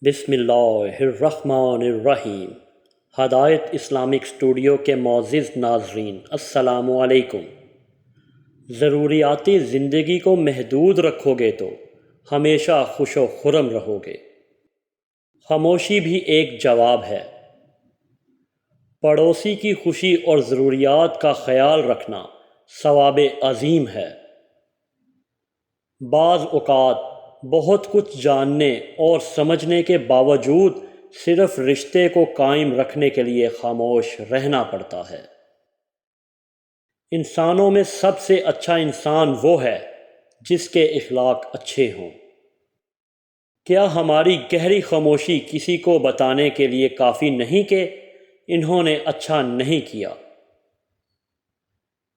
بسم اللہ الرحمن الرحیم۔ ہدایت اسلامک اسٹوڈیو کے معزز ناظرین السلام علیکم۔ ضروریاتی زندگی کو محدود رکھو گے تو ہمیشہ خوش و خرم رہو گے۔ خاموشی بھی ایک جواب ہے۔ پڑوسی کی خوشی اور ضروریات کا خیال رکھنا ثواب عظیم ہے۔ بعض اوقات بہت کچھ جاننے اور سمجھنے کے باوجود صرف رشتے کو قائم رکھنے کے لیے خاموش رہنا پڑتا ہے۔ انسانوں میں سب سے اچھا انسان وہ ہے جس کے اخلاق اچھے ہوں۔ کیا ہماری گہری خاموشی کسی کو بتانے کے لیے کافی نہیں کہ انہوں نے اچھا نہیں کیا؟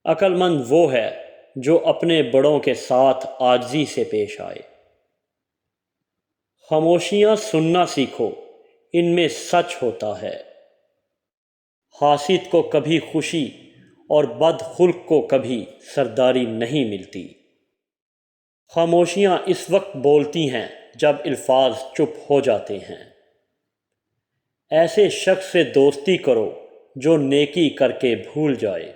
عقل مند وہ ہے جو اپنے بڑوں کے ساتھ عاجزی سے پیش آئے۔ خاموشیاں سننا سیکھو، ان میں سچ ہوتا ہے۔ حاسد کو کبھی خوشی اور بد خلق کو کبھی سرداری نہیں ملتی۔ خاموشیاں اس وقت بولتی ہیں جب الفاظ چپ ہو جاتے ہیں۔ ایسے شخص سے دوستی کرو جو نیکی کر کے بھول جائے۔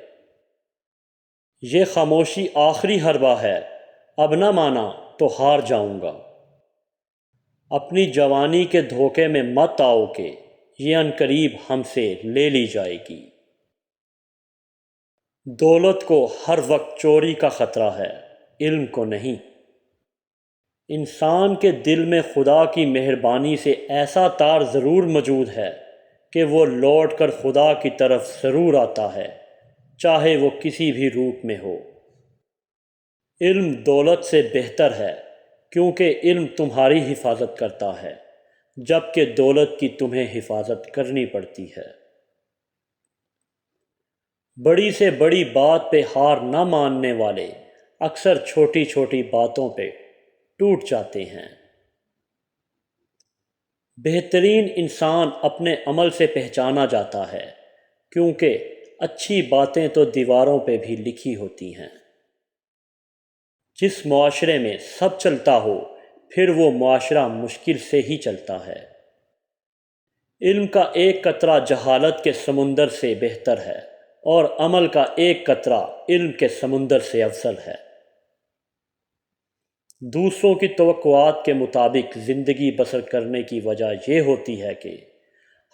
یہ خاموشی آخری حربہ ہے، اب نہ مانا تو ہار جاؤں گا۔ اپنی جوانی کے دھوکے میں مت آؤ کہ یہ عنقریب ہم سے لے لی جائے گی۔ دولت کو ہر وقت چوری کا خطرہ ہے، علم کو نہیں۔ انسان کے دل میں خدا کی مہربانی سے ایسا تار ضرور موجود ہے کہ وہ لوٹ کر خدا کی طرف ضرور آتا ہے، چاہے وہ کسی بھی روپ میں ہو۔ علم دولت سے بہتر ہے کیونکہ علم تمہاری حفاظت کرتا ہے، جبکہ دولت کی تمہیں حفاظت کرنی پڑتی ہے۔ بڑی سے بڑی بات پہ ہار نہ ماننے والے اکثر چھوٹی چھوٹی باتوں پہ ٹوٹ جاتے ہیں۔ بہترین انسان اپنے عمل سے پہچانا جاتا ہے، کیونکہ اچھی باتیں تو دیواروں پہ بھی لکھی ہوتی ہیں۔ جس معاشرے میں سب چلتا ہو پھر وہ معاشرہ مشکل سے ہی چلتا ہے۔ علم کا ایک قطرہ جہالت کے سمندر سے بہتر ہے اور عمل کا ایک قطرہ علم کے سمندر سے افضل ہے۔ دوسروں کی توقعات کے مطابق زندگی بسر کرنے کی وجہ یہ ہوتی ہے کہ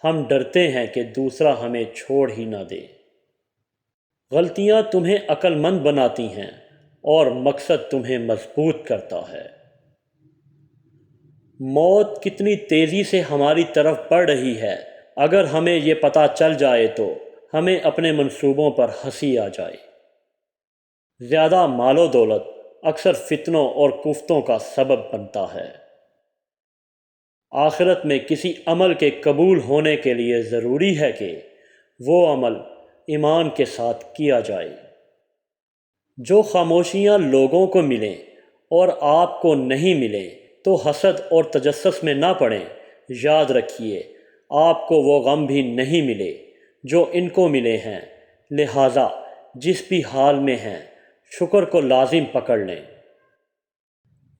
ہم ڈرتے ہیں کہ دوسرا ہمیں چھوڑ ہی نہ دے۔ غلطیاں تمہیں عقل مند بناتی ہیں اور مقصد تمہیں مضبوط کرتا ہے۔ موت کتنی تیزی سے ہماری طرف بڑھ رہی ہے، اگر ہمیں یہ پتہ چل جائے تو ہمیں اپنے منصوبوں پر ہنسی آ جائے۔ زیادہ مال و دولت اکثر فتنوں اور کفتوں کا سبب بنتا ہے۔ آخرت میں کسی عمل کے قبول ہونے کے لیے ضروری ہے کہ وہ عمل ایمان کے ساتھ کیا جائے۔ جو خاموشیاں لوگوں کو ملیں اور آپ کو نہیں ملیں تو حسد اور تجسس میں نہ پڑیں۔ یاد رکھیے آپ کو وہ غم بھی نہیں ملے جو ان کو ملے ہیں، لہٰذا جس بھی حال میں ہیں شکر کو لازم پکڑ لیں۔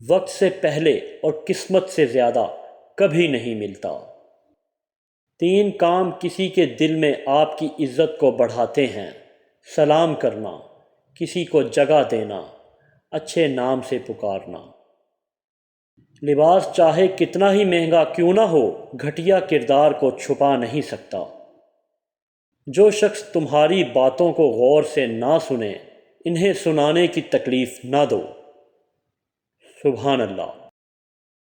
وقت سے پہلے اور قسمت سے زیادہ کبھی نہیں ملتا۔ 3 کام کسی کے دل میں آپ کی عزت کو بڑھاتے ہیں: سلام کرنا، کسی کو جگہ دینا، اچھے نام سے پکارنا۔ لباس چاہے کتنا ہی مہنگا کیوں نہ ہو، گھٹیا کردار کو چھپا نہیں سکتا۔ جو شخص تمہاری باتوں کو غور سے نہ سنے، انہیں سنانے کی تکلیف نہ دو۔ سبحان اللہ۔